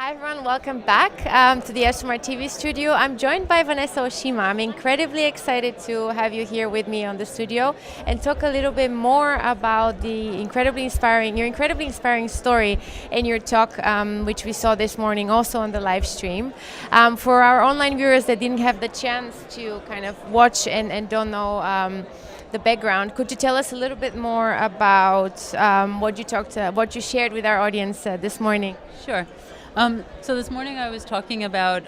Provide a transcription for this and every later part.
Hi everyone, welcome back to the ESOMAR TV studio. I'm joined by Vanessa Oshima. I'm incredibly excited to have you here with me on the studio and talk a little bit more about your incredibly inspiring story in your talk, which we saw this morning also on the live stream. For our online viewers that didn't have the chance to kind of watch and don't know the background, could you tell us a little bit more about what you shared with our audience this morning? Sure. So this morning I was talking about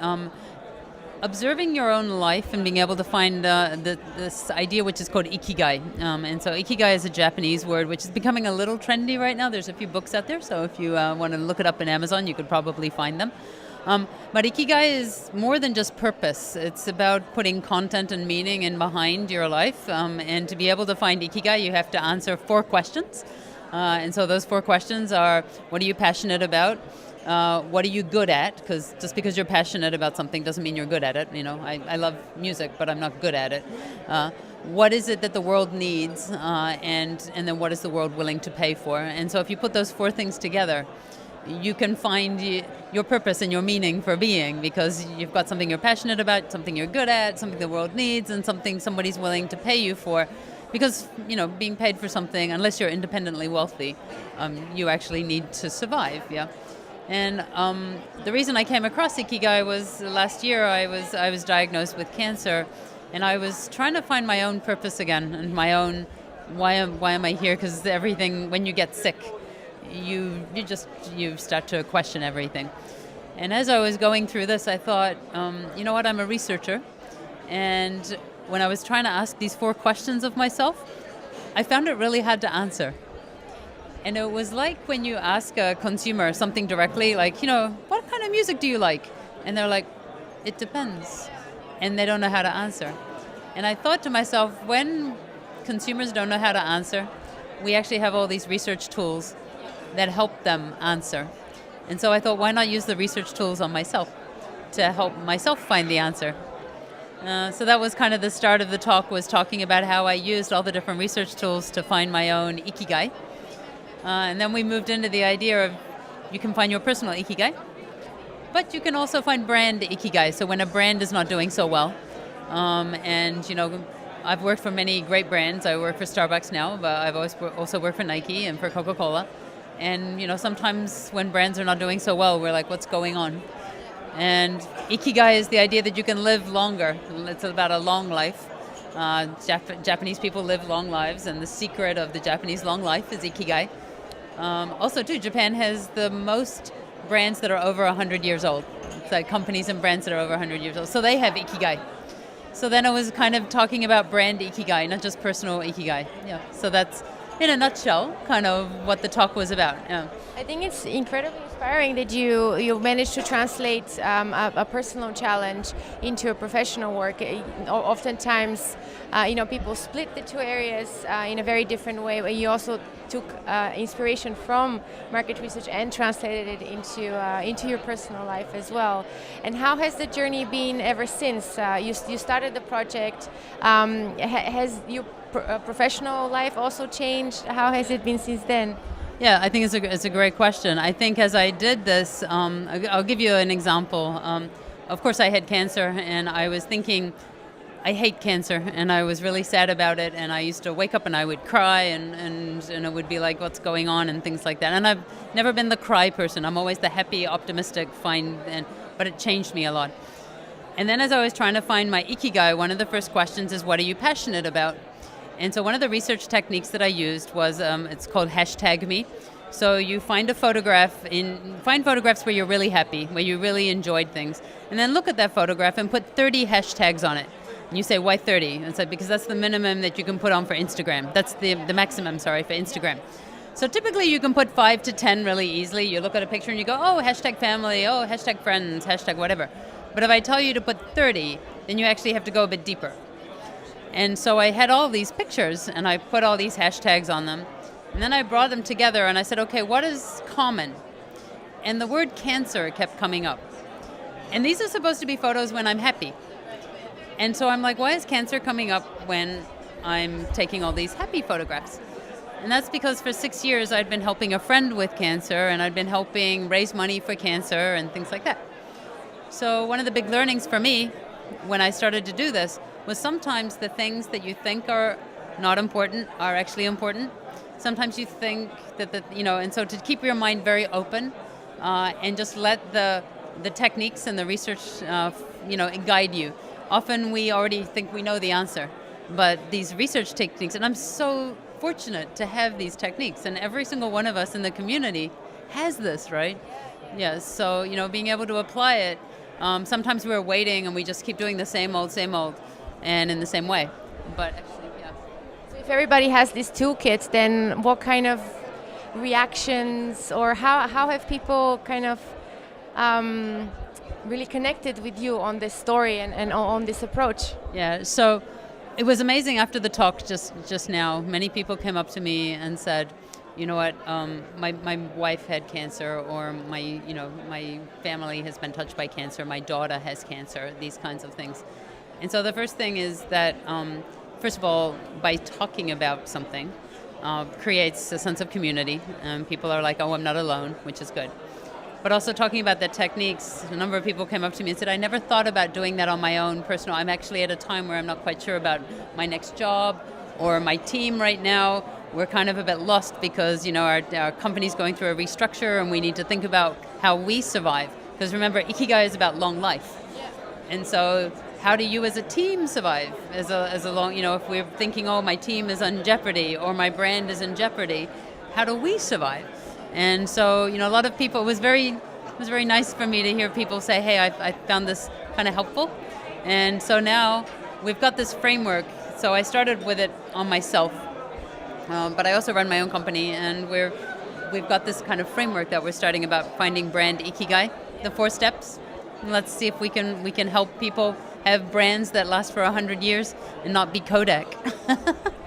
observing your own life and being able to find this idea which is called Ikigai. And so Ikigai is a Japanese word which is becoming a little trendy right now. There's a few books out there, so if you want to look it up in Amazon, you could probably find them. But Ikigai is more than just purpose. It's about putting content and meaning in behind your life. And to be able to find Ikigai, you have to answer 4 questions. And so those 4 questions are, what are you passionate about? What are you good at? Because just because you're passionate about something doesn't mean you're good at it. You know, I love music, but I'm not good at it. What is it that the world needs? And then what is the world willing to pay for? And so if you put those 4 things together, you can find your purpose and your meaning for being, because you've got something you're passionate about, something you're good at, something the world needs, and something somebody's willing to pay you for. Because, you know, being paid for something, unless you're independently wealthy, you actually need to survive, yeah? And the reason I came across Ikigai was last year I was diagnosed with cancer, and I was trying to find my own purpose again, and my own why am I here? Because everything, when you get sick, you start to question everything. And as I was going through this, I thought, you know what? I'm a researcher, and when I was trying to ask these 4 questions of myself, I found it really hard to answer. And it was like when you ask a consumer something directly, like, you know, what kind of music do you like? And they're like, it depends. And they don't know how to answer. And I thought to myself, when consumers don't know how to answer, we actually have all these research tools that help them answer. And so I thought, why not use the research tools on myself to help myself find the answer? So that was kind of the start of the talk, was talking about how I used all the different research tools to find my own Ikigai. And then we moved into the idea of you can find your personal Ikigai, but you can also find brand Ikigai. So when a brand is not doing so well, and you know, I've worked for many great brands. I work for Starbucks now, but I've also worked for Nike and for Coca-Cola. And you know, sometimes when brands are not doing so well, we're like, what's going on? And Ikigai is the idea that you can live longer. It's about a long life. Japanese people live long lives, and the secret of the Japanese long life is Ikigai. Also, too, Japan has the most brands that are over 100 years old. It's like companies and brands that are over 100 years old. So they have Ikigai. So then I was kind of talking about brand Ikigai, not just personal Ikigai. Yeah. So that's, in a nutshell, kind of what the talk was about. Yeah. I think it's incredibly inspiring that you managed to translate a personal challenge into a professional work. Oftentimes, you know, people split the 2 areas in a very different way. But you also took inspiration from market research and translated it into your personal life as well. And how has the journey been ever since? You started the project. Has your professional life also changed? How has it been since then? Yeah, I think it's a great question. I think as I did this, I'll give you an example. Of course, I had cancer, and I was thinking, I hate cancer, and I was really sad about it, and I used to wake up and I would cry, and it would be like, what's going on, and things like that. And I've never been the cry person. I'm always the happy, optimistic, but it changed me a lot. And then as I was trying to find my Ikigai, one of the first questions is, what are you passionate about? And so one of the research techniques that I used was, it's called #me. So you find find photographs where you're really happy, where you really enjoyed things, and then look at that photograph and put 30 hashtags on it. And you say, why 30? And it's like, because that's the minimum that you can put on for Instagram. That's the maximum, for Instagram. So typically you can put 5 to 10 really easily. You look at a picture and you go, oh, #family, oh, #friends, #whatever. But if I tell you to put 30, then you actually have to go a bit deeper. And so I had all these pictures, and I put all these hashtags on them. And then I brought them together, and I said, okay, what is common? And the word cancer kept coming up. And these are supposed to be photos when I'm happy. And so I'm like, why is cancer coming up when I'm taking all these happy photographs? And that's because for 6 years I'd been helping a friend with cancer, and I'd been helping raise money for cancer and things like that. So one of the big learnings for me when I started to do this was sometimes the things that you think are not important are actually important. Sometimes you think that, and so to keep your mind very open and just let the techniques and the research, guide you. Often we already think we know the answer, but these research techniques, and I'm so fortunate to have these techniques, and every single one of us in the community has this, right? Yeah, so, being able to apply it, sometimes we're waiting and we just keep doing the same old, and in the same way. But actually, yeah. So if everybody has these toolkits, then what kind of reactions, or how have people kind of really connected with you on this story and on this approach? Yeah, so it was amazing after the talk just now. Many people came up to me and said, you know what, my wife had cancer, or my family has been touched by cancer, my daughter has cancer, these kinds of things. And so the first thing is that, first of all, by talking about something, creates a sense of community. People are like, oh, I'm not alone, which is good. But also talking about the techniques, a number of people came up to me and said, I never thought about doing that on my own personal. I'm actually at a time where I'm not quite sure about my next job or my team right now. We're kind of a bit lost because, our company's going through a restructure, and we need to think about how we survive. Because remember, Ikigai is about long life. Yeah. And so how do you as a team survive as a long, if we're thinking, oh, my team is in jeopardy or my brand is in jeopardy, how do we survive? And so, a lot of people, it was very nice for me to hear people say, hey, I found this kind of helpful. And so now we've got this framework. So I started with it on myself, but I also run my own company, and we've got this kind of framework that we're starting about finding brand Ikigai, the 4 steps. And let's see if we can help people have brands that last for 100 years and not be Kodak.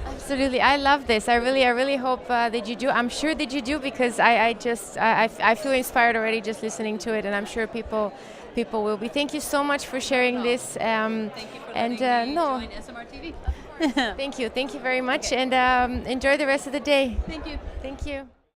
Absolutely, I love this. I really hope that you do. I'm sure that you do, because I feel inspired already just listening to it, and I'm sure people will be. Thank you so much for sharing this. Thank you for letting me join ESOMAR TV. Thank you very much, and enjoy the rest of the day. Thank you. Thank you.